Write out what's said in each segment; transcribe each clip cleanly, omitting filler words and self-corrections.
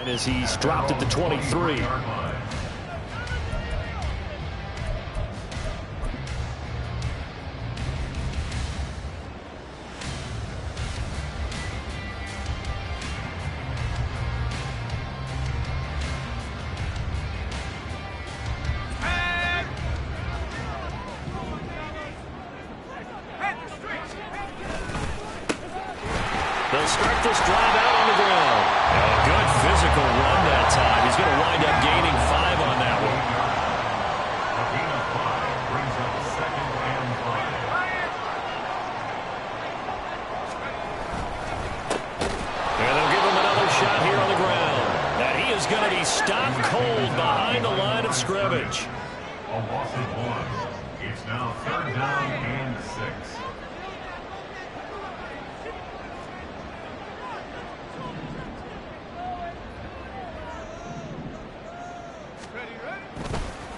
As he's dropped at the 23. They'll start this drive out on the ground. A good physical run that time. He's going to wind up gaining 5 on that one. A gain of 5 brings up 2nd and 5. And they'll give him another shot here on the ground. And he is going to be stopped cold behind the line of scrimmage. A loss of 1. It's now 3rd down and 6.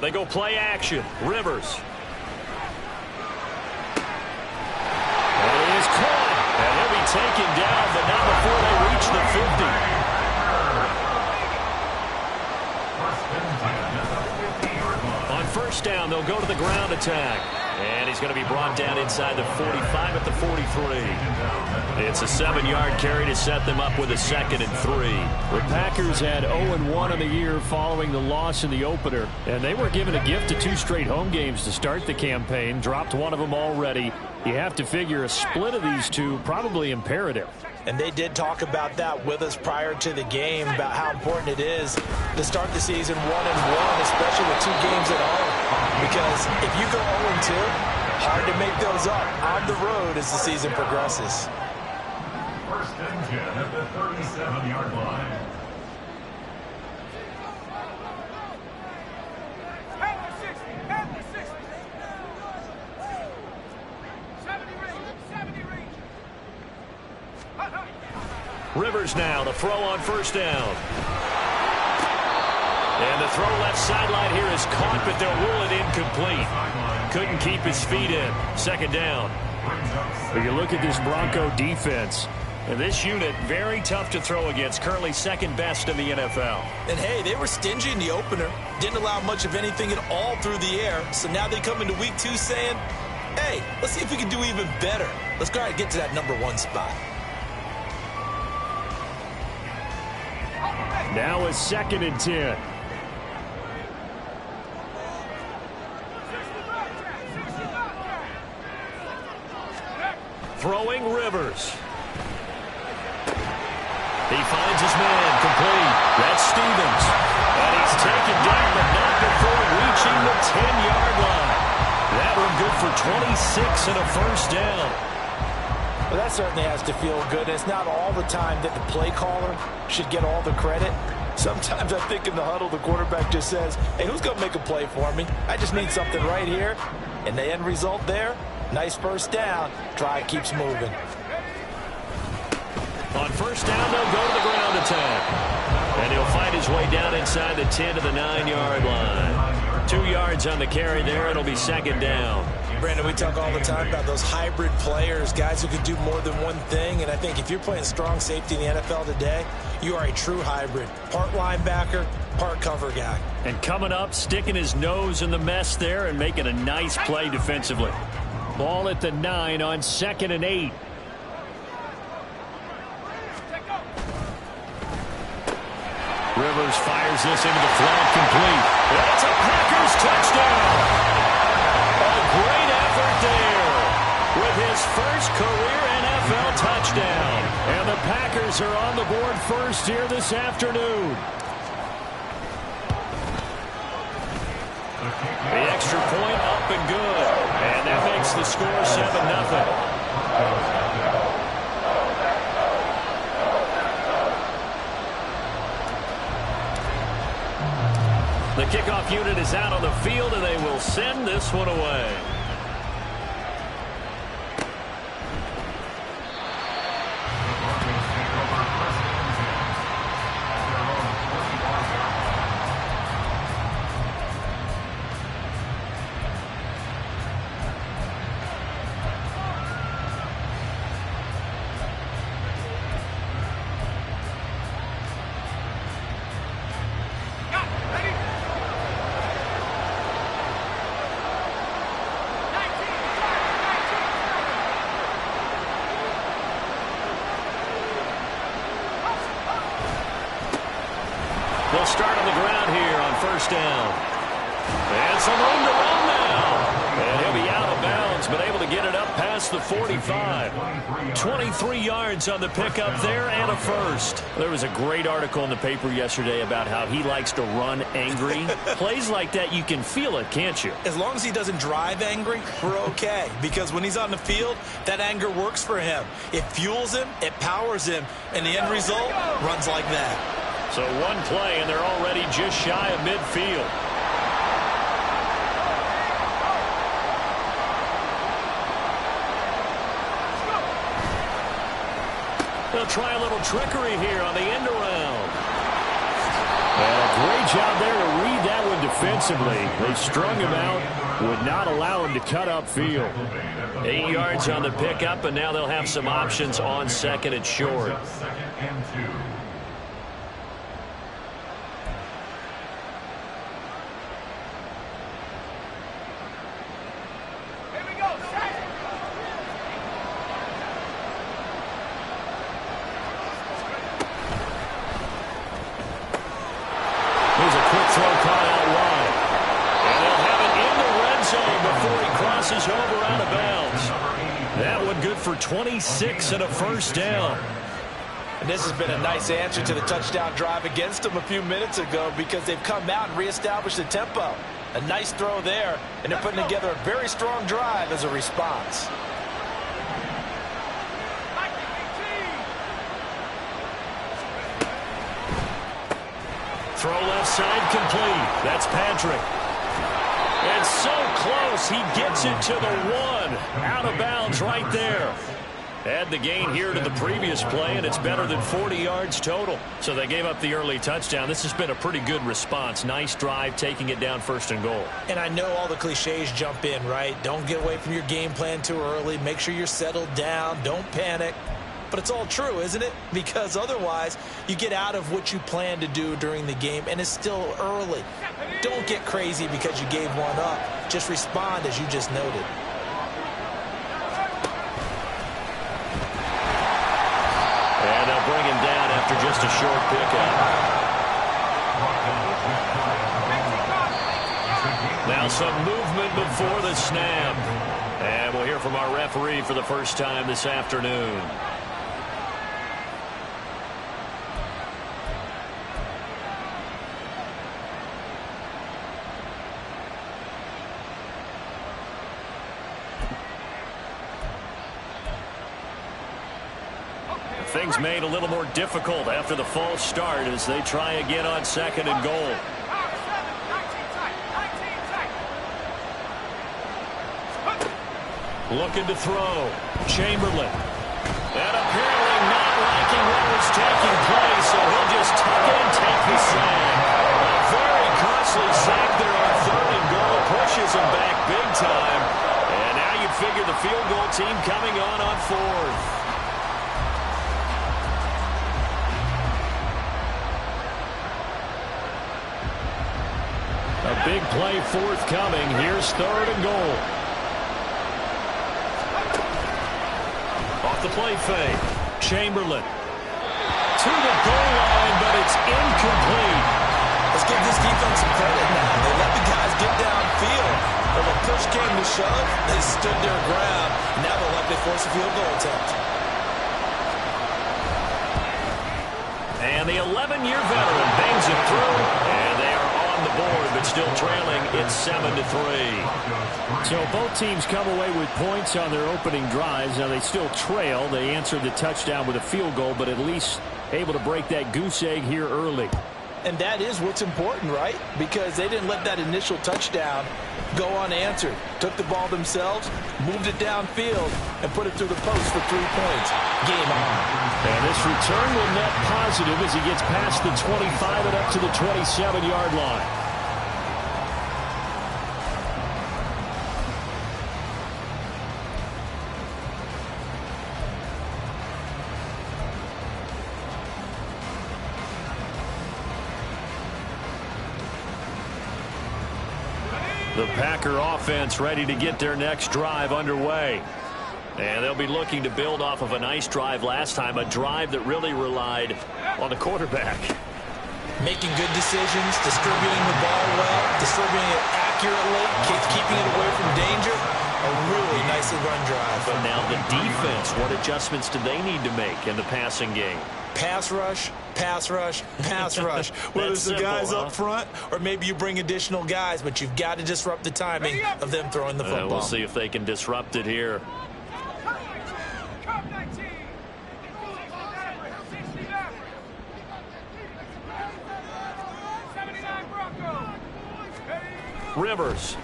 They go play action. Rivers. And he is caught. And he'll be taken down, but not before they reach the 50. On first down, they'll go to the ground attack. And he's going to be brought down inside the 45 at the 43. It's a 7-yard carry to set them up with a 2nd and 3. The Packers had 0-1 on the year following the loss in the opener. And they were given a gift of 2 straight home games to start the campaign. Dropped one of them already. You have to figure a split of these two probably imperative. And they did talk about that with us prior to the game, about how important it is to start the season 1-1, especially with 2 games at home. Because if you go 0-2, hard to make those up on the road as the season progresses. 1st and 10 at the 37-yard line. Rivers now to throw on first down. And the throw left sideline here is caught, but they'll rule it incomplete. Couldn't keep his feet in. 2nd down. But you look at this Bronco defense. And this unit, very tough to throw against. Currently 2nd best in the NFL. And hey, they were stingy in the opener. Didn't allow much of anything at all through the air. So now they come into week 2 saying, hey, let's see if we can do even better. Let's go ahead and get to that number 1 spot. Now it's 2nd and 10. Throwing Rivers. He finds his man complete. That's Stevens. And he's taken down, but not before reaching the 10-yard line. That one good for 26 and a first down. Well, that certainly has to feel good. It's not all the time that the play caller should get all the credit. Sometimes I think in the huddle, the quarterback just says, hey, who's going to make a play for me? I just need something right here. And the end result there, nice first down. Drive keeps moving. On first down, they'll go to the ground attack. And he'll find his way down inside the 10 to the 9-yard line. 2 yards on the carry there. It'll be 2nd down. Brandon, we talk all the time about those hybrid players, guys who can do more than one thing. And I think if you're playing strong safety in the NFL today, you are a true hybrid. Part linebacker, part cover guy. And coming up, sticking his nose in the mess there and making a nice play defensively. Ball at the 9 on 2nd and 8. Rivers fires this into the flat complete. That's a Packers touchdown. A great effort there with his first career NFL touchdown. And the Packers are on the board first here this afternoon. The extra point up and good. And that makes the score 7-0. The kickoff unit is out on the field, and they will send this one away. They'll start on the ground here on first down. And some room to run now. And he'll be out of bounds, but able to get it up past the 45. 23 yards on the pickup there and a first. There was a great article in the paper yesterday about how he likes to run angry. Plays like that, you can feel it, can't you? As long as he doesn't drive angry, we're okay. Because when he's on the field, that anger works for him. It fuels him, it powers him, and the end result runs like that. So one play, and they're already just shy of midfield. They'll try a little trickery here on the end around. And a great job there to read that one defensively. They strung him out, would not allow him to cut upfield. 8 yards on the pickup, and now they'll have some options on second and short. Second and 2. Here's a quick throw caught out wide. And they'll have it in the red zone before he crosses over out of bounds. That one good for 26 and a first down. And this has been a nice answer to the touchdown drive against them a few minutes ago because they've come out and reestablished the tempo. A nice throw there, and they're putting together a very strong drive as a response. Throw left side complete. That's Patrick. And so close, he gets it to the one. Out of bounds right there. Add the gain here to the previous play, and it's better than 40 yards total. So they gave up the early touchdown. This has been a pretty good response. Nice drive, taking it down first and goal. And I know all the cliches jump in, right? Don't get away from your game plan too early. Make sure you're settled down. Don't panic. But it's all true, isn't it? Because otherwise, you get out of what you plan to do during the game, and it's still early. Don't get crazy because you gave one up. Just respond as you just noted. And they'll bring him down after just a short pickup. Now some movement before the snap. And we'll hear from our referee for the first time this afternoon. Things made a little more difficult after the false start as they try again on second and goal. Looking to throw. Chamberlain. And apparently not liking what was taking place, so he'll just tuck it and take the sack. A very costly sack there on third and goal. Pushes him back big time. And now you figure the field goal team coming on fourth. A big play forthcoming. Here's third and goal. Off the play fake. Chamberlain. To the goal line, but it's incomplete. Let's give this defense some credit now. They let the guys get downfield. But when push came to shove, they stood their ground. Now they'll likely force a field goal attempt. And the 11-year veteran bangs it through, and they are on the board, but still trailing. It's 7-3. So both teams come away with points on their opening drives. Now they still trail. They answered the touchdown with a field goal, but at least able to break that goose egg here early. And that is what's important, right? Because they didn't let that initial touchdown go unanswered. Took the ball themselves, moved it downfield, and put it through the post for 3 points. Game on. And this return will net positive as he gets past the 25 and up to the 27-yard line. The Packer offense ready to get their next drive underway. And they'll be looking to build off of a nice drive last time, a drive that really relied on the quarterback. Making good decisions, distributing the ball well, distributing it accurately, keeping it away from danger. A really nicely run drive. But now the defense, what adjustments do they need to make in the passing game? Pass rush, pass rush, pass rush. Whether it's the guys up front or maybe you bring additional guys, but you've got to disrupt the timing of them throwing the football. We'll see if they can disrupt it here. Rivers.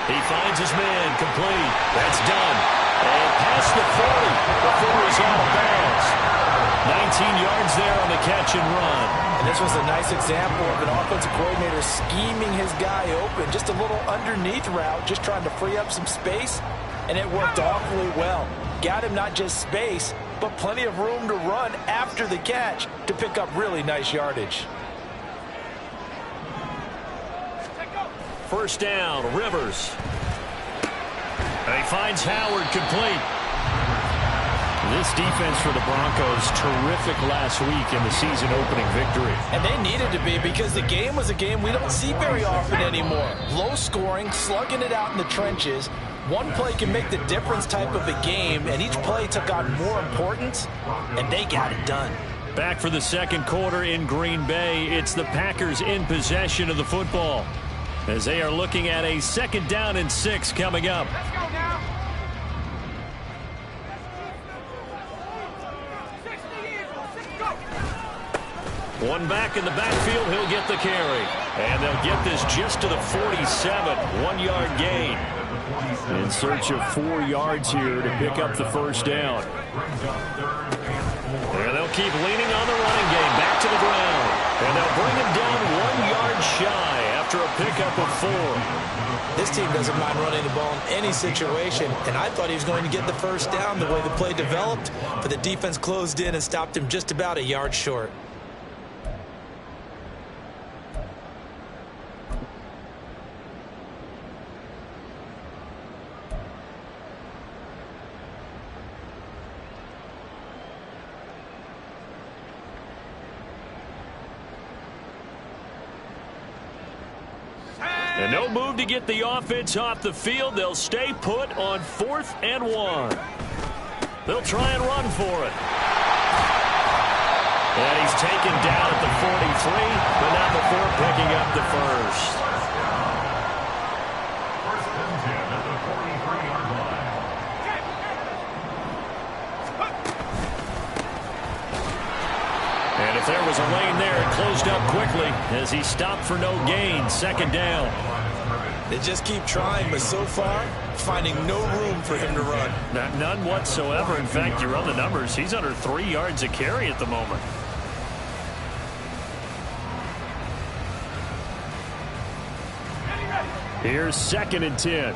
He finds his man, complete. That's done. And past the 40 before he's out of bounds. 19 yards there on the catch and run. And this was a nice example of an offensive coordinator scheming his guy open. Just a little underneath route, just trying to free up some space, and it worked awfully well. Got him not just space, but plenty of room to run after the catch to pick up really nice yardage. First down, Rivers. And he finds Howard complete. This defense for the Broncos, terrific last week in the season-opening victory. And they needed to be, because the game was a game we don't see very often anymore. Low scoring, slugging it out in the trenches. One play can make the difference type of a game, and each play took on more importance, and they got it done. Back for the second quarter in Green Bay. It's the Packers in possession of the football, as they are looking at a 2nd down and 6 coming up. Let's go now. One back in the backfield, he'll get the carry. And they'll get this just to the 47, 1-yard gain. In search of 4 yards here to pick up the first down. And they'll keep leaning on the running game, back to the ground. And they'll bring him down 1 yard shy after a pickup of 4. This team doesn't mind running the ball in any situation, and I thought he was going to get the first down the way the play developed, but the defense closed in and stopped him just about a yard short. And no move to get the offense off the field. They'll stay put on 4th and 1. They'll try and run for it. And he's taken down at the 43, but not before picking up the first. First and 10 at the 43-yard line. And if there was a lane there, it closed up quickly as he stopped for no gain. 2nd down. They just keep trying, but so far, finding no room for him to run. None whatsoever. In fact, you run the numbers. He's under 3 yards a carry at the moment. Here's 2nd and 10.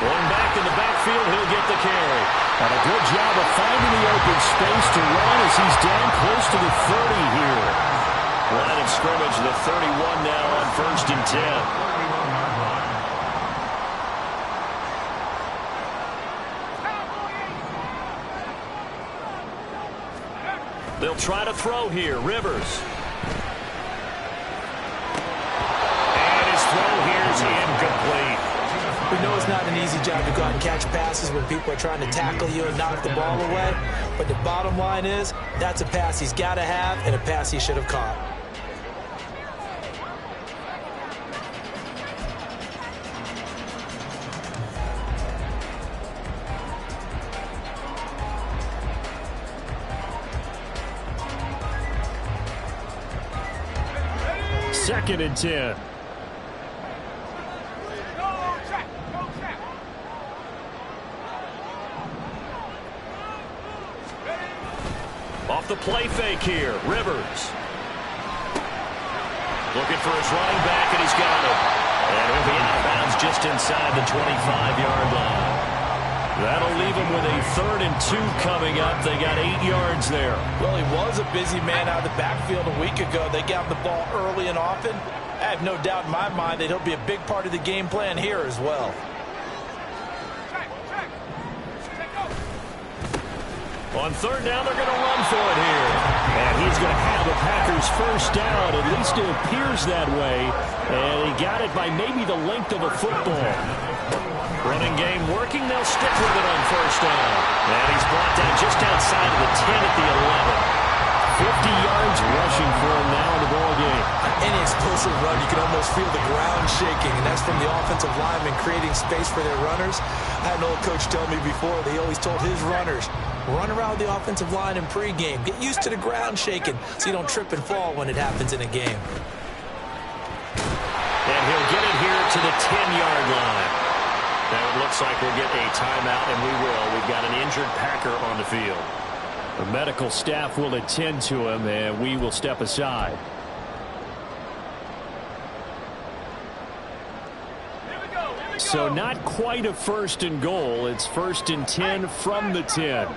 One back in the backfield, he'll get the carry. And a good job of finding the open space to run as he's down close to the 30 here. Line of scrimmage, the 31 now on 1st and 10. They'll try to throw here. Rivers. And his throw here is incomplete. We know it's not an easy job to go out and catch passes when people are trying to tackle you and knock the ball away. But the bottom line is, that's a pass he's got to have and a pass he should have caught. Second and 10. Off the play fake here, Rivers. Looking for his running back, and he's got it. And he'll be out of bounds just inside the 25-yard line. That'll leave him with a 3rd and 2 coming up. They got 8 yards there. Well, he was a busy man out of the backfield a week ago. They got the ball early and often. I have no doubt in my mind that he'll be a big part of the game plan here as well. On third down, they're going to run for it here. And he's going to have the Packers first down. At least it appears that way. And he got it by maybe the length of a football. Running game working. They'll stick with it on first down. And he's brought down just outside of the 10 at the 11. 50 yards rushing for him now in the ball game. Any explosive run, you can almost feel the ground shaking, and that's from the offensive linemen creating space for their runners. I had an old coach tell me before, they always told his runners, run around the offensive line in pregame. Get used to the ground shaking so you don't trip and fall when it happens in a game. And he'll get it here to the 10-yard line. Now it looks like we'll get a timeout, and we will. We've got an injured Packer on the field. The medical staff will attend to him, and we will step aside. So not quite a first and goal. It's first and 10 from the 10. And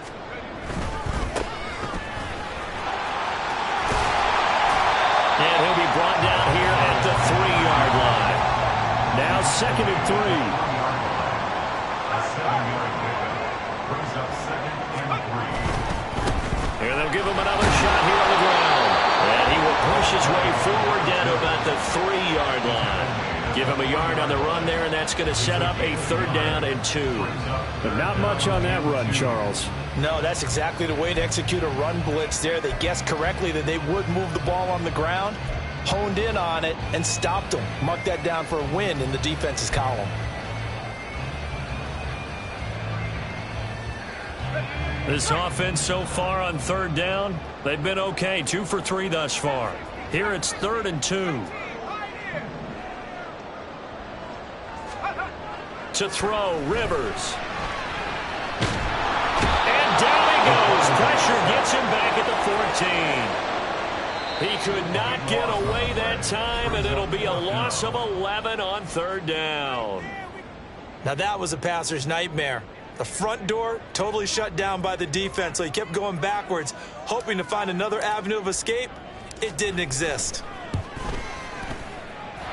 he'll be brought down here at the 3-yard line. Now second and 3. A 7-yard pickup brings up second and 3. Here they'll give him another shot here on the ground. And he will push his way forward down to about the 3-yard line. Give him a yard on the run there, and that's going to set up a 3rd down and 2. But not much on that run, Charles. No, that's exactly the way to execute a run blitz there. They guessed correctly that they would move the ball on the ground, honed in on it, and stopped them. Mark that down for a win in the defense's column. This offense so far on 3rd down, they've been okay. 2 for 3 thus far. Here it's 3rd and 2. To throw, Rivers. And down he goes. Pressure gets him back at the 14. He could not get away that time, and it'll be a loss of 11 on 3rd down. Now that was a passer's nightmare. The front door totally shut down by the defense, so he kept going backwards, hoping to find another avenue of escape. It didn't exist.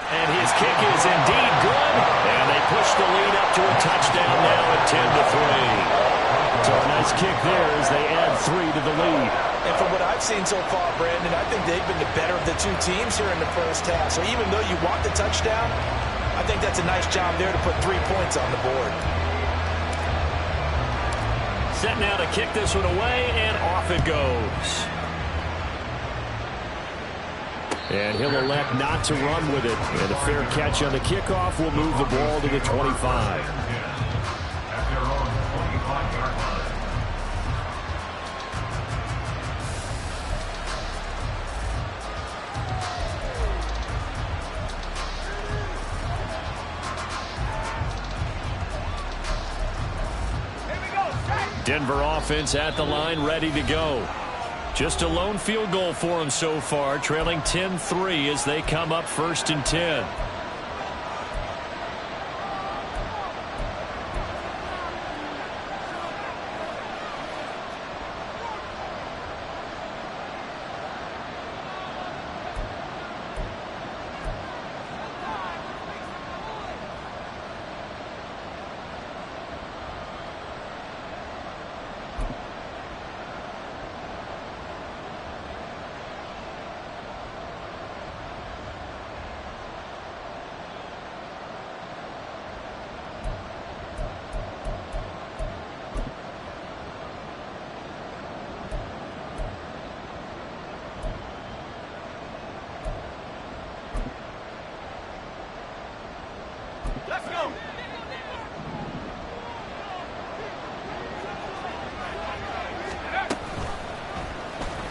And his kick is indeed good. And they push the lead up to a touchdown now at 10-3. So a nice kick there as they add 3 to the lead. And from what I've seen so far, Brandon, I think they've been the better of the two teams here in the first half. So even though you want the touchdown, I think that's a nice job there to put 3 points on the board. Set now to kick this one away, and off it goes. And he'll elect not to run with it. And a fair catch on the kickoff will move the ball to the 25. At their own 25-yard line. Denver offense at the line, ready to go. Just a lone field goal for them so far, trailing 10-3 as they come up 1st and 10.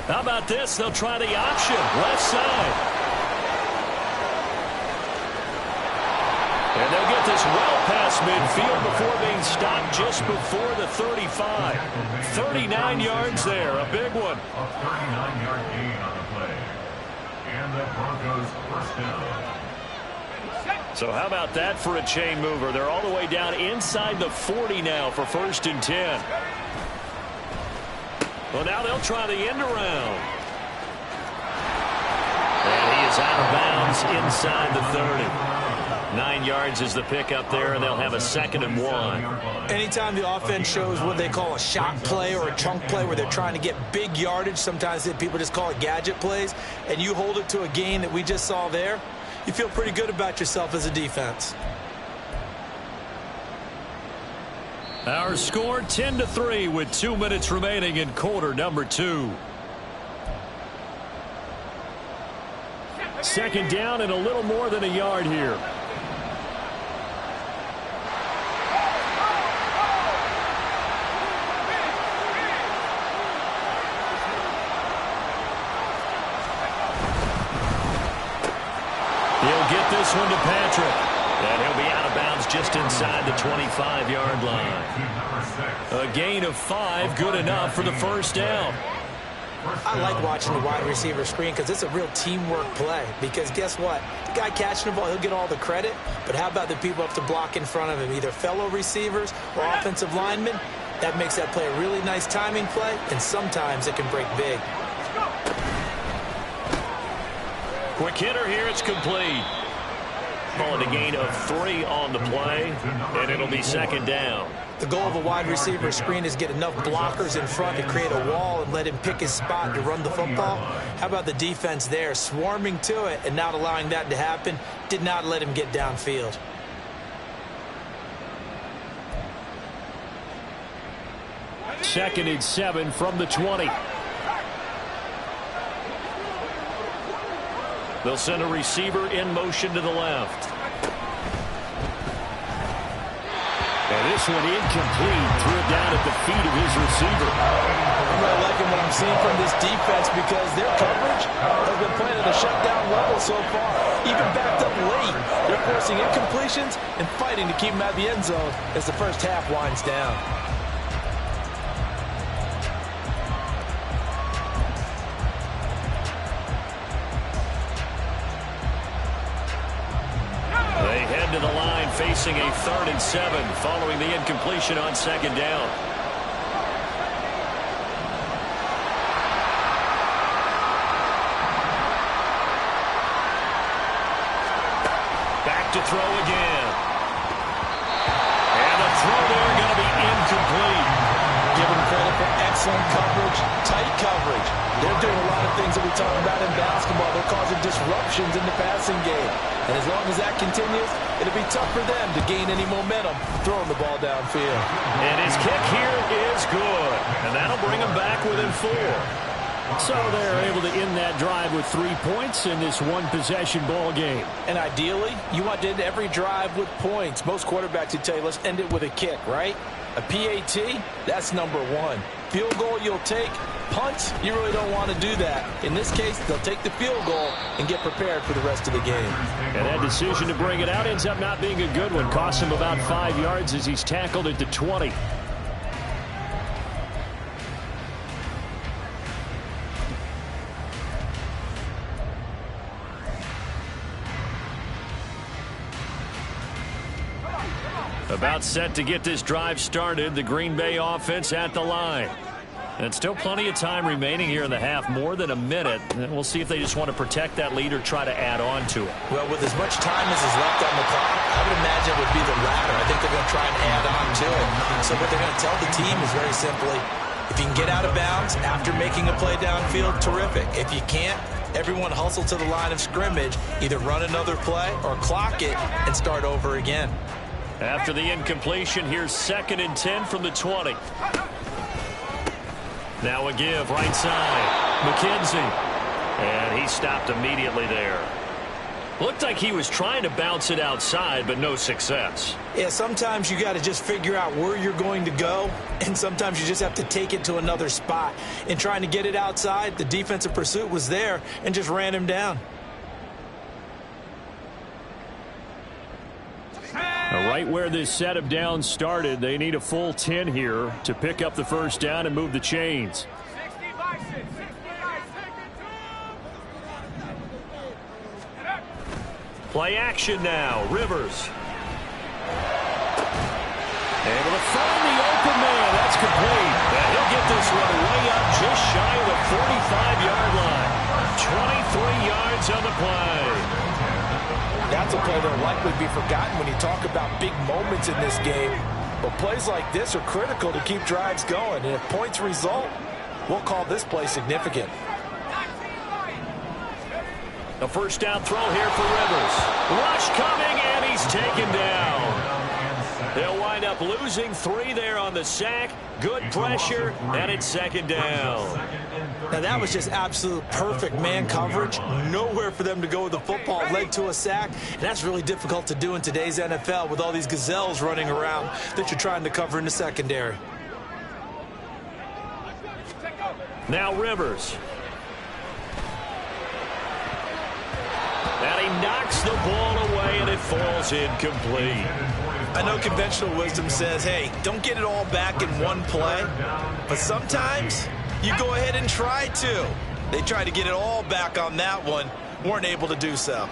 How about this? They'll try the option. Left side. And they'll get this well past midfield before being stopped just before the 35. 39 yards there. A big one. A 39-yard gain on the play. And the Broncos first down. So how about that for a chain mover? They're all the way down inside the 40 now for 1st and 10. Well, now they'll try the end around. And he is out of bounds inside the 30. 9 yards is the pickup there, and they'll have a 2nd and 1. Anytime the offense shows what they call a shot play or a chunk play where they're trying to get big yardage, sometimes people just call it gadget plays, and you hold it to a gain that we just saw there, you feel pretty good about yourself as a defense. Our score 10-3 with 2 minutes remaining in quarter number 2. 2nd down and a little more than a yard here. He'll get this one to Patrick. And he'll be out of bounds just inside the 25-yard line. A gain of 5, good enough for the 1st down. I like watching the wide receiver screen because it's a real teamwork play. Because guess what? The guy catching the ball, he'll get all the credit. But how about the people up to block in front of him, either fellow receivers or offensive linemen? That makes that play a really nice timing play, and sometimes it can break big. Quick hitter here, it's complete. Call it a gain of 3 on the play, and it'll be 2nd down. The goal of a wide receiver screen is get enough blockers in front to create a wall and let him pick his spot to run the football. How about the defense there, swarming to it and not allowing that to happen? Did not let him get downfield. Second and 7 from the 20. They'll send a receiver in motion to the left. And this one incomplete. Threw it down at the feet of his receiver. I'm really liking what I'm seeing from this defense because their coverage has been playing at a shutdown level so far. Even backed up late, they're forcing incompletions and fighting to keep them out of the end zone as the first half winds down. To the line facing a 3rd and 7 following the incompletion on 2nd down. Back to throw again. And the throw there going to be incomplete. Give them credit for excellent coverage, tight coverage. They're doing a lot of things that we talk about in basketball. They're causing disruptions in the passing game. And as long as that continues, it'll be tough for them to gain any momentum throwing the ball downfield. And his kick here is good. And that'll bring him back within 4. So they're able to end that drive with 3 points in this one-possession ball game. And ideally, you want to end every drive with points. Most quarterbacks would tell you, let's end it with a kick, right? A PAT, that's number 1. Field goal you'll take. Punts, you really don't want to do that. In this case, they'll take the field goal and get prepared for the rest of the game. And that decision to bring it out ends up not being a good one. Costs him about 5 yards as he's tackled at the 20. About set to get this drive started. The Green Bay offense at the line. And still plenty of time remaining here in the half, more than a minute. And we'll see if they just want to protect that lead or try to add on to it. Well, with as much time as is left on the clock, I would imagine it would be the latter. I think they're going to try and add on to it. So what they're going to tell the team is very simply, if you can get out of bounds after making a play downfield, terrific. If you can't, everyone hustle to the line of scrimmage, either run another play or clock it and start over again. After the incompletion, here's 2nd and 10 from the 20. Now a give right side. McKenzie. And he stopped immediately there. Looked like he was trying to bounce it outside, but no success. Yeah, sometimes you got to just figure out where you're going to go, and sometimes you just have to take it to another spot. In trying to get it outside, the defensive pursuit was there and just ran him down. Right where this set of downs started, they need a full 10 here to pick up the first down and move the chains. Play action now. Rivers. Able to find the open man. That's complete. And he'll get this one way up just shy of the 45-yard line. 23 yards on the play. Now That's a play that will likely be forgotten when you talk about big moments in this game. But plays like this are critical to keep drives going. And if points result, we'll call this play significant. A first down throw here for Rivers. Rush coming, and he's taken down. They'll wind up losing 3 there on the sack. Good pressure, and it's second down. Now, that was just absolute perfect man coverage. Nowhere for them to go with the football. Led to a sack, and that's really difficult to do in today's NFL with all these gazelles running around that you're trying to cover in the secondary. Now Rivers. And he knocks the ball away, and it falls incomplete. I know conventional wisdom says, hey, don't get it all back in one play. But sometimes you go ahead and try to. They tried to get it all back on that one. Weren't able to do so.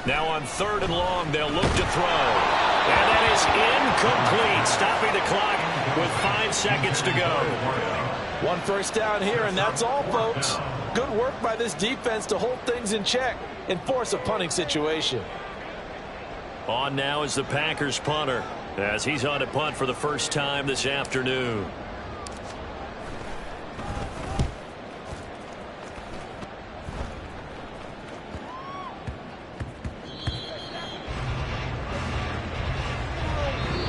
Now on 3rd and long, they'll look to throw. And that is incomplete, stopping the clock with 5 seconds to go. 1 first down here, and that's all, folks. Good work by this defense to hold things in check and force a punting situation. On now is the Packers punter, as he's on to punt for the first time this afternoon.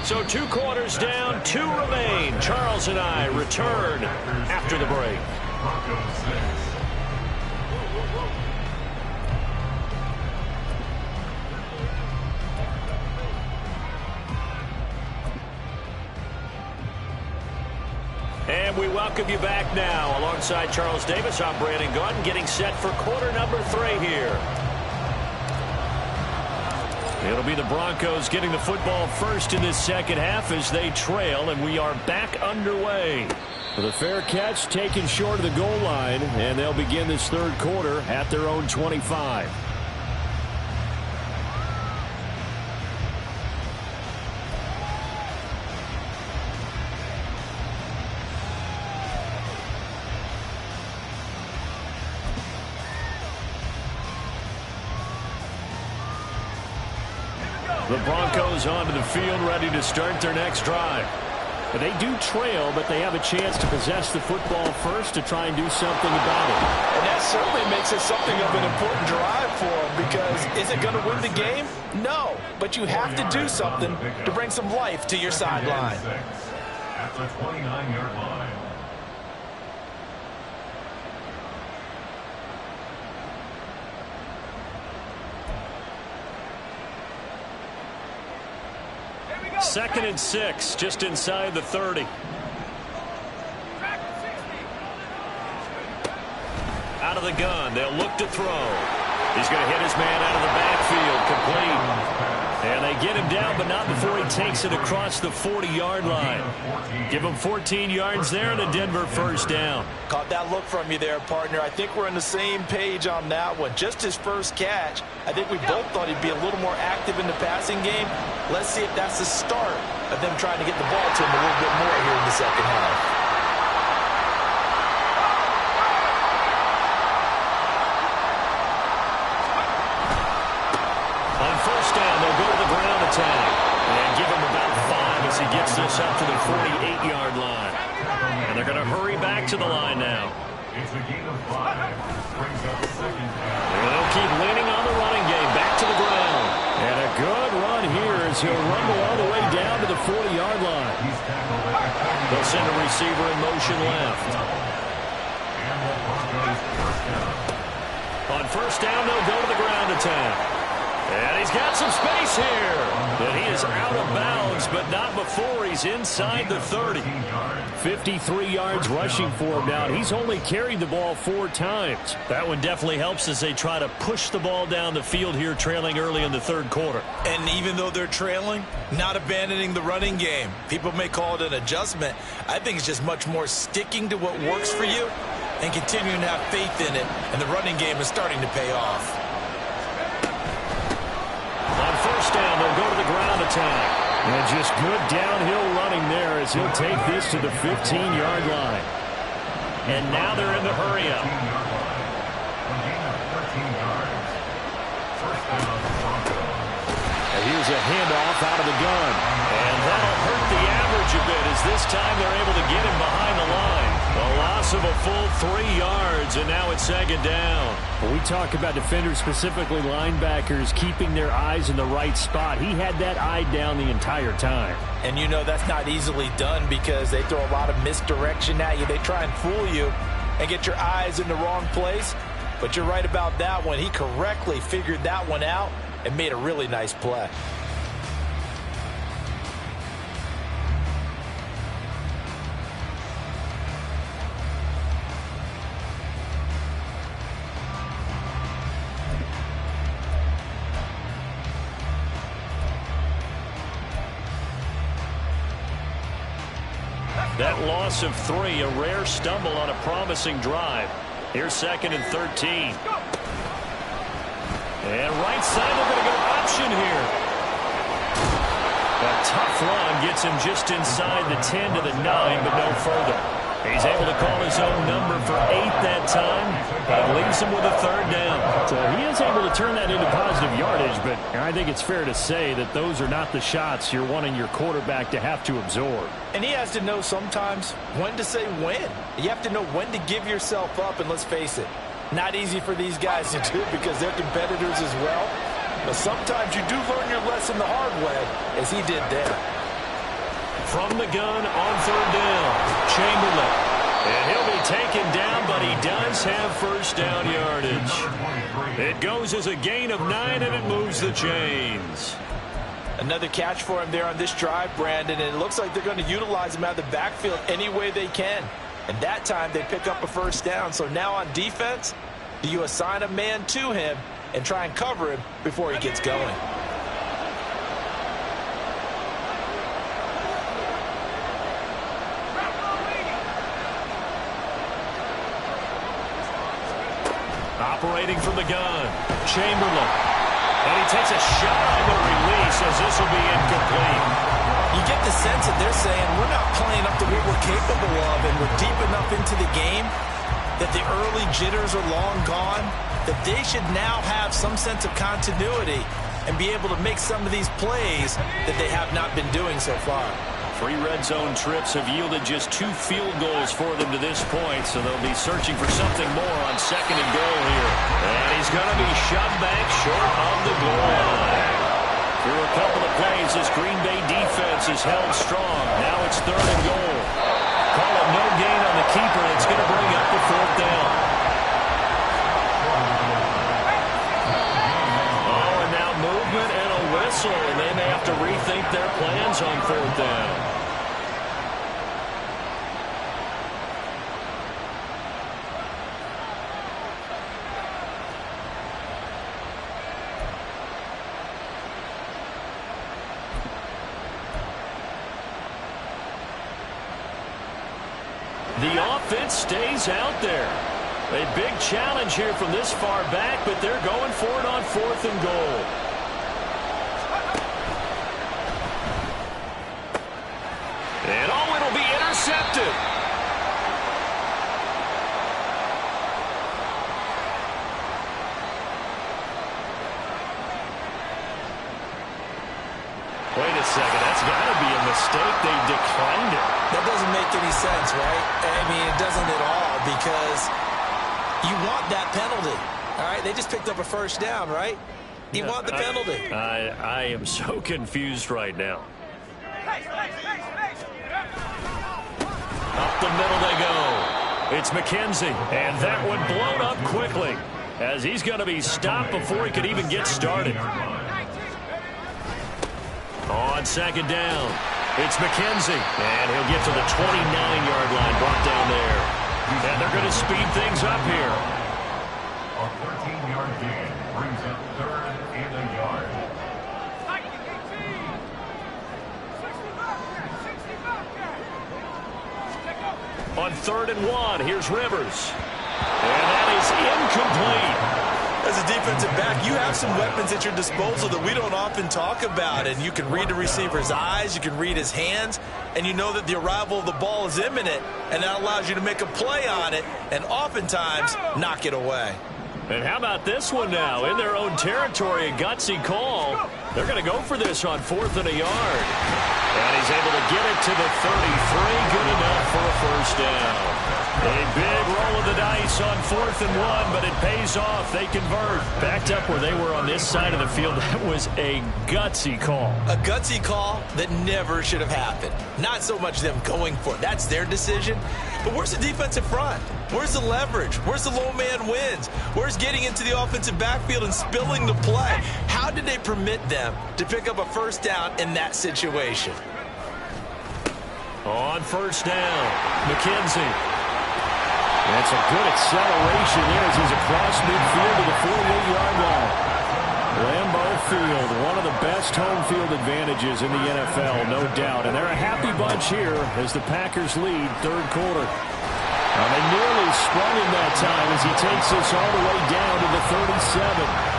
So 2 quarters down, 2 remain. Charles and I return after the break. And we welcome you back now. Alongside Charles Davis, I'm Brandon Gaudin, getting set for quarter number 3 here. It'll be the Broncos getting the football first in this second half as they trail, and we are back underway. The fair catch taken short of the goal line, and they'll begin this 3rd quarter at their own 25. The Broncos onto the field, ready to start their next drive. But they do trail, but they have a chance to possess the football first to try and do something about it. And that certainly makes it something of an important drive for them, because is it going to win the game? No, but you have to do something to bring some life to your sideline. At the 29-yard line. Second and 6, just inside the 30. Out of the gun, they'll look to throw. He's going to hit his man out of the backfield, complete. And they get him down, but not before he takes it across the 40-yard line. Give him 14 yards there and a Denver first down. Caught that look from you there, partner. I think we're on the same page on that one. Just his first catch. I think we both thought he'd be a little more active in the passing game. Let's see if that's the start of them trying to get the ball to him a little bit more here in the second half. And give him about 5 as he gets this up to the 48-yard line. And they're going to hurry back to the line now. It's a gain of 5. Brings up second down. They'll keep leaning on the running game. Back to the ground. And a good run here as he'll rumble all the way down to the 40-yard line. He's tackled at the They'll send a receiver in motion left. And the Broncos first down. On first down, they'll go to the ground attack. And he's got some space here. And he is out of bounds, but not before he's inside the 30. 53 yards rushing for him now. He's only carried the ball 4 times. That one definitely helps as they try to push the ball down the field here, trailing early in the 3rd quarter. And even though they're trailing, not abandoning the running game. People may call it an adjustment. I think it's just much more sticking to what works for you and continuing to have faith in it. And the running game is starting to pay off. first down, they'll go to the ground attack. And just good downhill running there as he'll take this to the 15-yard line. And now they're in the hurry-up. And here's a handoff out of the gun. And that'll hurt the average a bit as this time they're able to get him behind the line. A loss of a full 3 yards, and now it's second down. When we talk about defenders, specifically linebackers, keeping their eyes in the right spot, he had that eye down the entire time. And you know that's not easily done because they throw a lot of misdirection at you. They try and fool you and get your eyes in the wrong place. But you're right about that one. He correctly figured that one out and made a really nice play. That loss of 3, a rare stumble on a promising drive. Here's 2nd and 13. And right side, they're going to go option here. A tough run gets him just inside the 10 to the 9, but no further. He's able to call his own number for 8 that time. That leaves him with a 3rd down. So he is able to turn that into positive yardage, but I think it's fair to say that those are not the shots you're wanting your quarterback to have to absorb. And he has to know sometimes when to say when. You have to know when to give yourself up, and let's face it, not easy for these guys to do because they're competitors as well. But sometimes you do learn your lesson the hard way, as he did there. From the gun on 3rd down, Chamberlain. And he'll be taken down, but he does have first down yardage. It goes as a gain of 9, and it moves the chains. Another catch for him there on this drive, Brandon, and it looks like they're going to utilize him out of the backfield any way they can. And that time they pick up a first down. So now on defense, do you assign a man to him and try and cover him before he gets going? Operating from the gun, Chamberlain. And he takes a shot on the release as this will be incomplete. You get the sense that they're saying we're not playing up to what we're capable of, and we're deep enough into the game that the early jitters are long gone, that they should now have some sense of continuity and be able to make some of these plays that they have not been doing so far. 3 red zone trips have yielded just 2 field goals for them to this point, so they'll be searching for something more on 2nd and goal here. And he's going to be shoved back short of the goal line. Through a couple of plays, this Green Bay defense is held strong. Now it's 3rd and goal. Call it no gain on the keeper. It's going to bring up the 4th down. Oh, and now movement and a whistle, and they may have to rethink their plans on 4th down. The offense stays out there. A big challenge here from this far back, but they're going for it on 4th and goal. And oh, it'll be intercepted. Wait a second, that's got to be a mistake. They declined it. That doesn't make any sense, right? I mean, it doesn't at all because you want that penalty. All right, they just picked up a first down, right? You want the penalty. I am so confused right now. Up the middle they go. It's McKenzie, and that one blown up quickly as he's going to be stopped before he could even get started. On 2nd down, it's McKenzie, and he'll get to the 29-yard line, brought down there. And they're going to speed things up here. A 13-yard gain brings up 3rd and a yard. On 3rd and 1, here's Rivers. And that is incomplete. As a defensive back, you have some weapons at your disposal that we don't often talk about. And you can read the receiver's eyes, you can read his hands, and you know that the arrival of the ball is imminent, and that allows you to make a play on it and oftentimes knock it away. And how about this one now? In their own territory, a gutsy call. They're going to go for this on 4th and a yard. And he's able to get it to the 33. Good enough for a first down. A big roll of the dice on 4th and 1, but it pays off. They convert. Backed up where they were on this side of the field. That was a gutsy call. A gutsy call that never should have happened. Not so much them going for it. That's their decision. But where's the defensive front? Where's the leverage? Where's the low man wins? Where's getting into the offensive backfield and spilling the play? How did they permit them to pick up a first down in that situation? On first down, McKenzie. That's a good acceleration there as he's across midfield to the 48-yard line. Lambeau Field, one of the best home field advantages in the NFL, no doubt. And they're a happy bunch here as the Packers lead third quarter. They nearly sprung him that time as he takes this all the way down to the 37.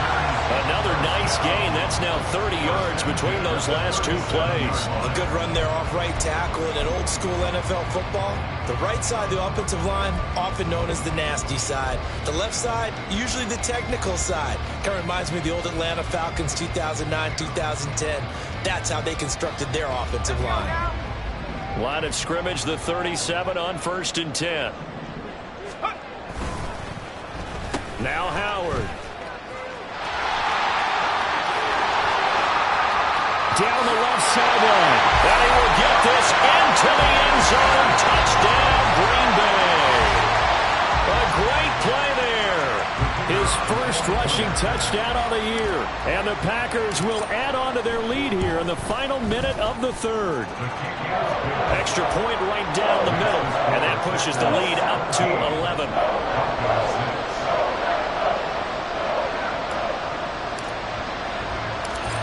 Another nice gain. That's now 30 yards between those last two plays. A good run there off right tackle in an old school NFL football. The right side of the offensive line, often known as the nasty side. The left side, usually the technical side. Kind of reminds me of the old Atlanta Falcons 2009, 2010. That's how they constructed their offensive line. Line of scrimmage, the 37 on 1st and 10. Now Howard. Down the left sideline. And he will get this into the end zone. Touchdown, Green Bay. A great play there. His first rushing touchdown on the year. And the Packers will add on to their lead here in the final minute of the third. Extra point right down the middle. And that pushes the lead up to 11.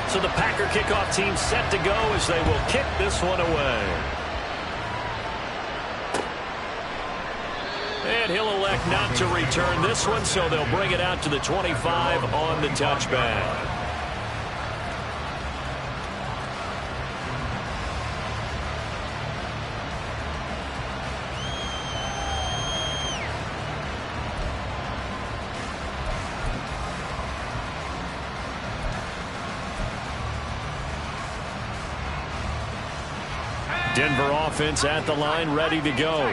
So the Packer kickoff team set to go as they will kick this one away. And he'll elect not to return this one, so they'll bring it out to the 25 on the touchback. Denver offense at the line, ready to go.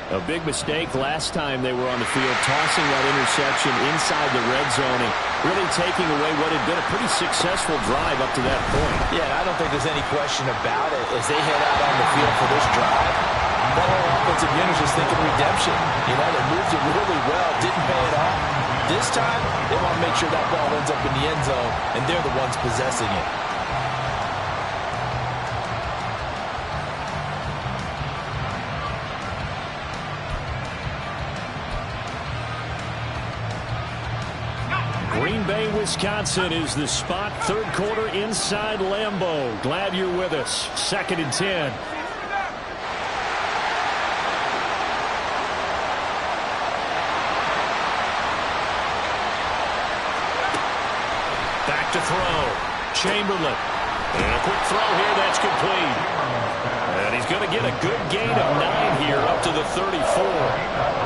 A big mistake last time they were on the field, tossing that interception inside the red zone and really taking away what had been a pretty successful drive up to that point. Yeah, I don't think there's any question about it. As they head out on the field for this drive, that whole offensive unit is just thinking redemption. You know, they moved it really well, didn't pay it off. This time, they want to make sure that ball ends up in the end zone, and they're the ones possessing it. Green Bay, Wisconsin is the spot. Third quarter inside Lambeau. Glad you're with us. 2nd and 10. Back to throw. Chamberlain. And a quick throw here. That's complete. And he's going to get a good gain of 9 here up to the 34.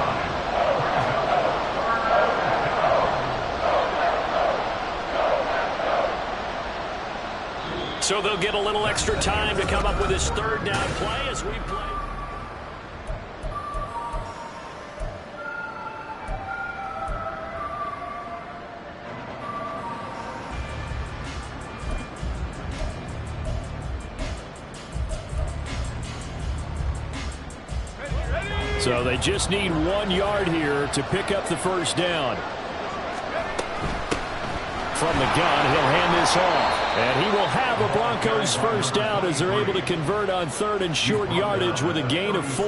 So they'll get a little extra time to come up with his third down play as we play. So they just need 1 yard here to pick up the first down. From the gun, he'll hand this off. And he will have a Broncos first down as they're able to convert on 3rd and short yardage with a gain of 4.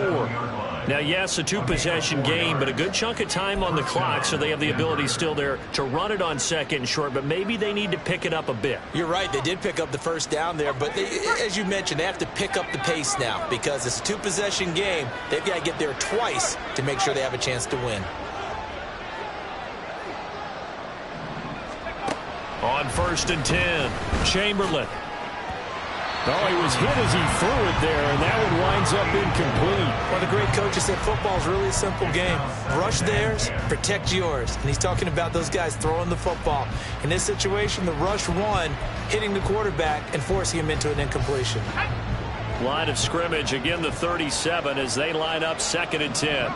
Now, yes, a 2-possession game, but a good chunk of time on the clock, so they have the ability still there to run it on 2nd and short, but maybe they need to pick it up a bit. You're right. They did pick up the first down there, but as you mentioned, they have to pick up the pace now because it's a 2-possession game. They've got to get there twice to make sure they have a chance to win. On 1st and 10, Chamberlain. Oh, he was hit as he threw it there, and that one winds up incomplete. Well, the great coaches said football is really a simple game. Rush theirs, protect yours. And he's talking about those guys throwing the football. In this situation, the rush won, hitting the quarterback and forcing him into an incompletion. Line of scrimmage, again the 37 as they line up 2nd and 10.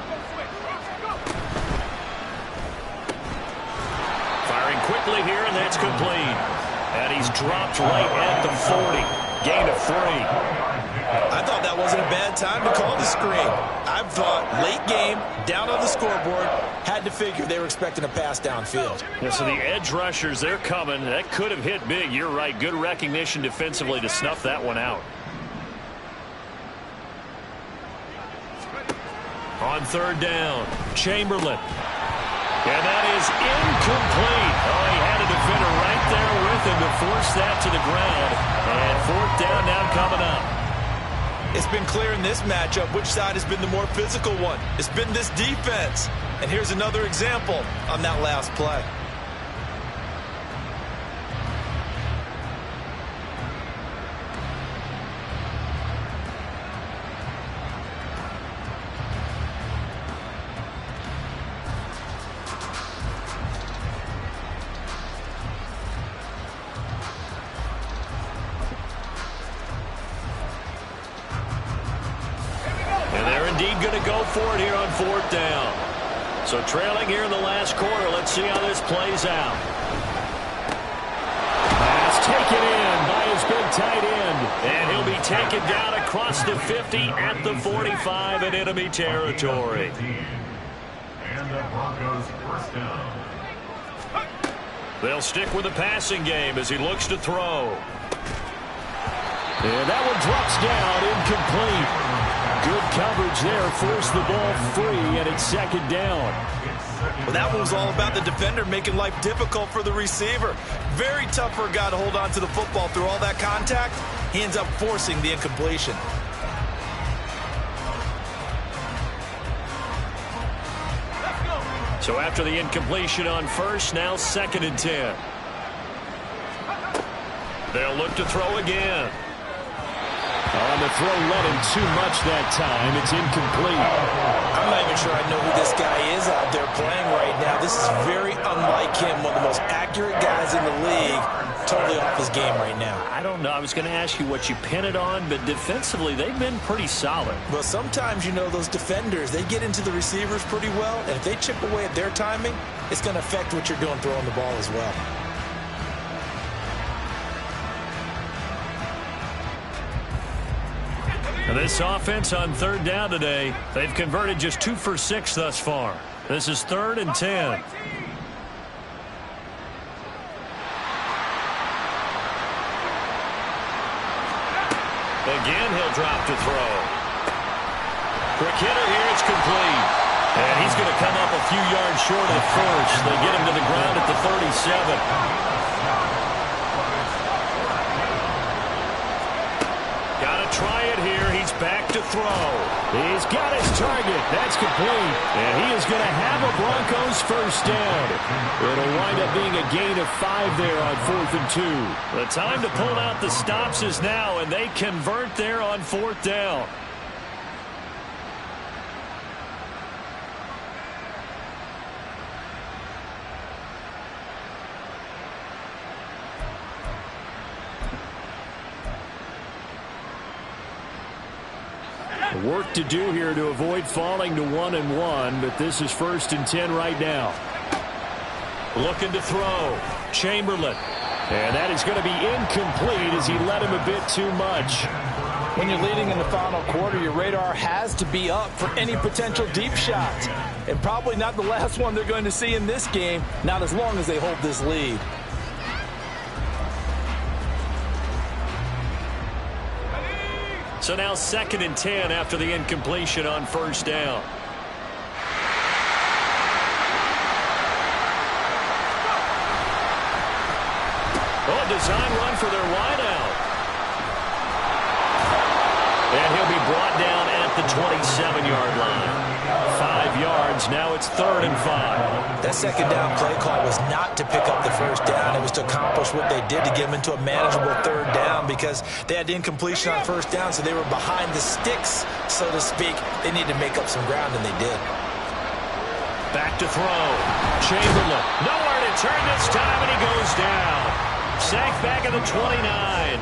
Firing quickly here, and that's complete. And he's dropped right at the 40. Gain of 3. I thought that wasn't a bad time to call the screen. I thought late game, down on the scoreboard, had to figure they were expecting a pass downfield. Yeah, so the edge rushers, they're coming. That could have hit big. You're right. Good recognition defensively to snuff that one out. On 3rd down, Chamberlain. And that is incomplete. Oh, he had a defender right there with him to force that to the ground. And 4th down now coming up. It's been clear in this matchup which side has been the more physical one. It's been this defense. And here's another example on that last play. Going to go for it here on 4th down. So trailing here in the last quarter. Let's see how this plays out. Pass taken in by his big tight end. And he'll be taken down across the 50 at the 45 in enemy territory. And the Broncos 1st down. They'll stick with the passing game as he looks to throw. And that one drops down, incomplete. Good coverage there, forced the ball free, and it's 2nd down. Well, that one was all about the defender making life difficult for the receiver. Very tough for a guy to hold on to the football through all that contact. He ends up forcing the incompletion. So after the incompletion on 1st, now 2nd and 10. They'll look to throw again. On the throw led him too much that time. It's incomplete. I'm not even sure I know who this guy is out there playing right now. This is very unlike him. One of the most accurate guys in the league. Totally off his game right now. I don't know. I was going to ask you what you pin it on, but defensively they've been pretty solid. Well, sometimes, you know, those defenders, they get into the receivers pretty well. And if they chip away at their timing, it's going to affect what you're doing throwing the ball as well. And this offense on 3rd down today, they've converted just 2 for 6 thus far. This is 3rd and 10. Again, he'll drop to throw. Quick hitter here, it's complete. And he's going to come up a few yards short of the first. They get him to the ground at the 37. Try it here. He's back to throw. He's got his target. That's complete. And he is going to have a Broncos 1st down. It'll wind up being a gain of 5 there on 4th and 2. The time to pull out the stops is now, and they convert there on 4th down. Work to do here to avoid falling to 1-1, but this is 1st and 10 right now. Looking to throw. Chamberlain. And that is going to be incomplete as he led him a bit too much. When you're leading in the final quarter, your radar has to be up for any potential deep shots. And probably not the last one they're going to see in this game, not as long as they hold this lead. So now 2nd and 10 after the incompletion on 1st down. Oh, design run for their wideout. And he'll be brought down at the 27-yard line. yards. Now it's 3rd and 5. That second down play call was not to pick up the first down. It was to accomplish what they did to get them into a manageable 3rd down because they had incompletion on first down, so they were behind the sticks, so to speak. They needed to make up some ground, and they did. Back to throw. Chamberlain. Nowhere to turn this time, and he goes down. Sacked back at the 29.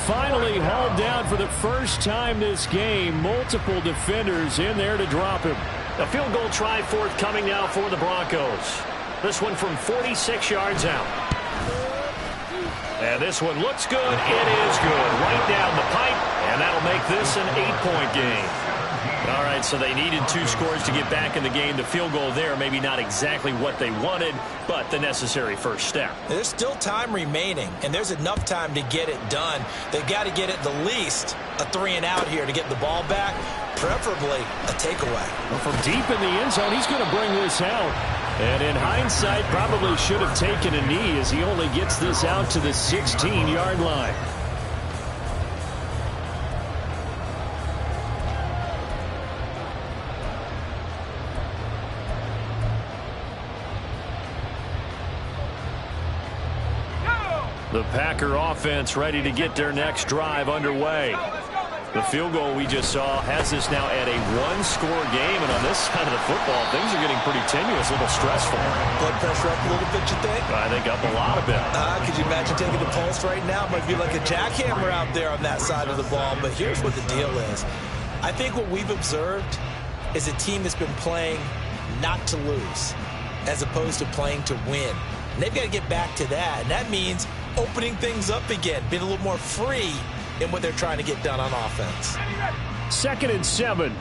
Finally hauled down for the first time this game. Multiple defenders in there to drop him. A field goal try forthcoming now for the Broncos. This one from 46 yards out. And this one looks good. It is good. Right down the pipe, and that'll make this an 8-point game. All right, so they needed 2 scores to get back in the game. The field goal there, maybe not exactly what they wanted, but the necessary first step. There's still time remaining, and there's enough time to get it done. They've got to get at the least a 3-and-out here to get the ball back, preferably a takeaway. Well, from deep in the end zone, he's going to bring this out. And in hindsight, probably should have taken a knee as he only gets this out to the 16-yard line. The Packer offense ready to get their next drive underway. The field goal we just saw has this now at a 1-score game, and on this side of the football, things are getting pretty tenuous, a little stressful. Blood pressure up a little bit, you think? I think up a lot of it. Could you imagine taking the pulse right now? Might be like a jackhammer out there on that side of the ball, but here's what the deal is. I think what we've observed is a team that's been playing not to lose as opposed to playing to win. And they've got to get back to that, and that means opening things up again, being a little more free in what they're trying to get done on offense. 2nd and 7.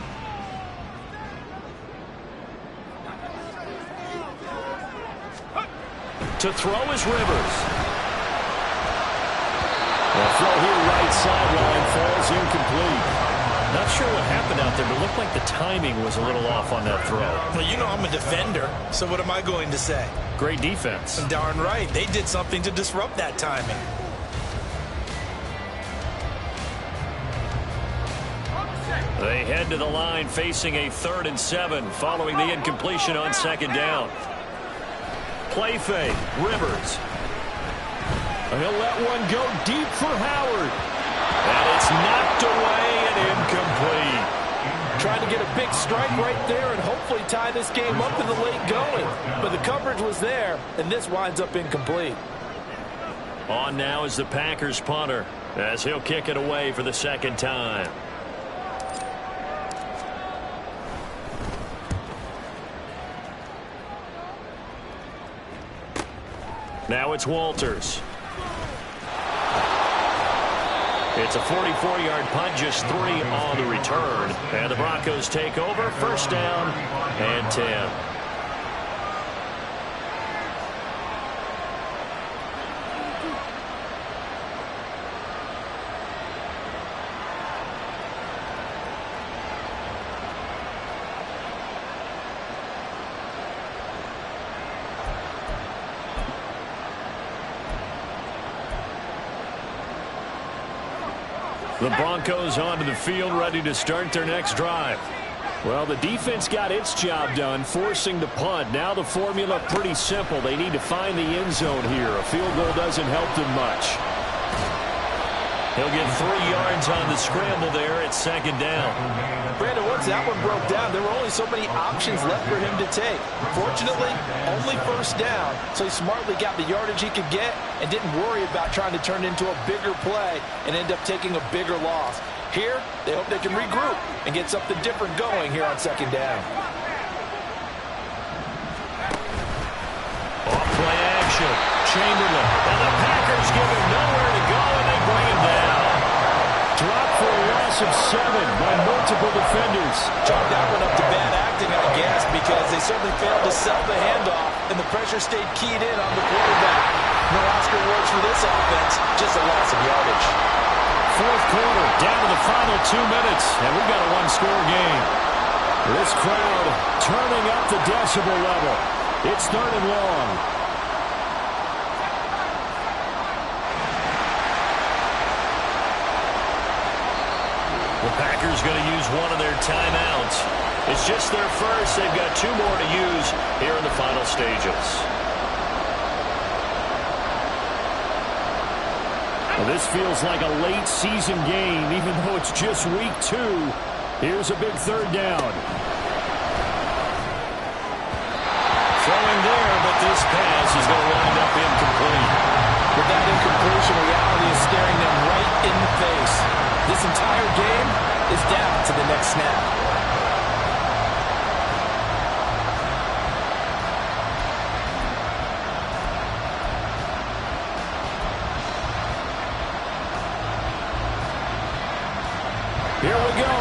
To throw is Rivers. The throw here right sideline falls incomplete. Not sure what happened out there, but it looked like the timing was a little off on that throw. Well, you know I'm a defender, so what am I going to say? Great defense. Darn right. They did something to disrupt that timing. They head to the line facing a 3rd and 7 following the incompletion on 2nd down. Play fake. Rivers. He'll let one go deep for Howard. And it's knocked away and incomplete. Trying to get a big strike right there and hopefully tie this game up in the late going. But the coverage was there, and this winds up incomplete. On now is the Packers punter as he'll kick it away for the 2nd time. Now it's Walters. It's a 44-yard punt, just 3 on the return. And the Broncos take over, 1st down and 10. The Broncos onto the field, ready to start their next drive. Well, the defense got its job done, forcing the punt. Now the formula pretty simple. They need to find the end zone here. A field goal doesn't help them much. He'll get 3 yards on the scramble there at 2nd down. Brandon, once that one broke down, there were only so many options left for him to take. Fortunately, only 1st down, so he smartly got the yardage he could get and didn't worry about trying to turn it into a bigger play and end up taking a bigger loss. Here, they hope they can regroup and get something different going here on 2nd down. Off play action. Chamberlain. And the Packers give him nowhere to go, and they bring him down. Dropped for a loss of 7 by multiple defenders. Chalk that one up to bad acting, I guess, because they certainly failed to sell the handoff, and the pressure stayed keyed in on the quarterback. No Oscar awards for this offense, just a loss of yardage. 4th quarter, down to the final 2 minutes, and we've got a 1-score game. This crowd turning up the decibel level. It's 3rd and long. The Packers going to use one of their timeouts. It's just their first. They've got 2 more to use here in the final stages. Well, this feels like a late season game, even though it's just week 2. Here's a big 3rd down. Throwing there, but this pass is going to wind up incomplete. With that incompletion, reality is staring them right in the face. This entire game is down to the next snap. Here we go.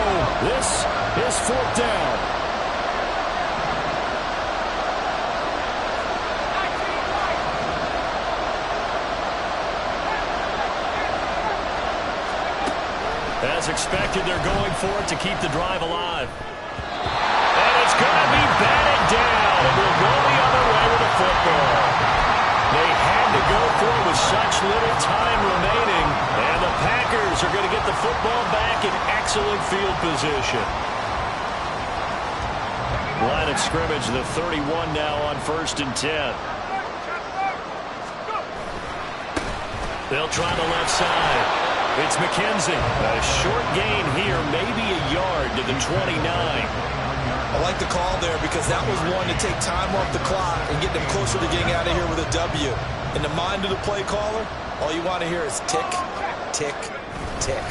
This is 4th down. As expected, they're going for it to keep the drive alive. And it's going to be batted down. It will go the other way with the football. They had to go for it with such little time remaining. And the Packers are going to get the football back in excellent field position. Line of scrimmage, the 31 now on 1st and 10. They'll try the left side. It's McKenzie. A short gain here, maybe a yard to the 29. I like the call there because that was one to take time off the clock and get them closer to getting out of here with a W. In the mind of the play caller, all you want to hear is tick, tick, tick.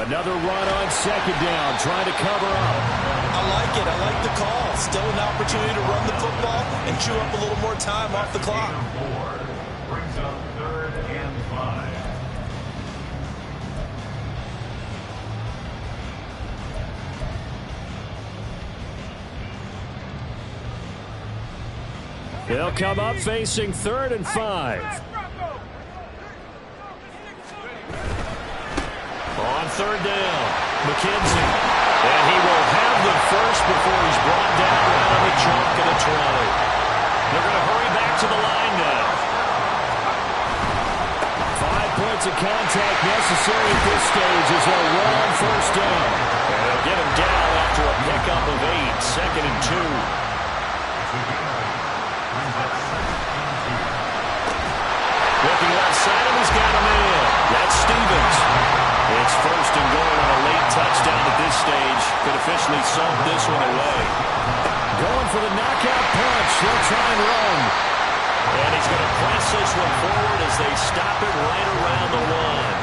Another run on 2nd down, trying to cover up. I like it. I like the call. Still an opportunity to run the football and chew up a little more time off the clock. Brings up 3rd and 5. They'll come up facing 3rd and 5. On 3rd down, McKenzie. And he will have the first before he's brought down around the chalk of the 20. They're going to hurry back to the line now. 5 points of contact necessary at this stage as they'll run on 1st down. And they'll get him down after a pickup of 8, 2nd and 2. Looking left side, and he's got him in. That's Stevens. It's 1st and goal on a late touchdown at this stage. Could officially salt this one away. Going for the knockout punch. They'll try and run. And he's going to press this one forward as they stop it right around the 1.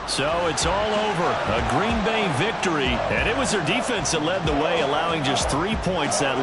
So it's all over. A Green Bay victory. And it was their defense that led the way, allowing just 3 points that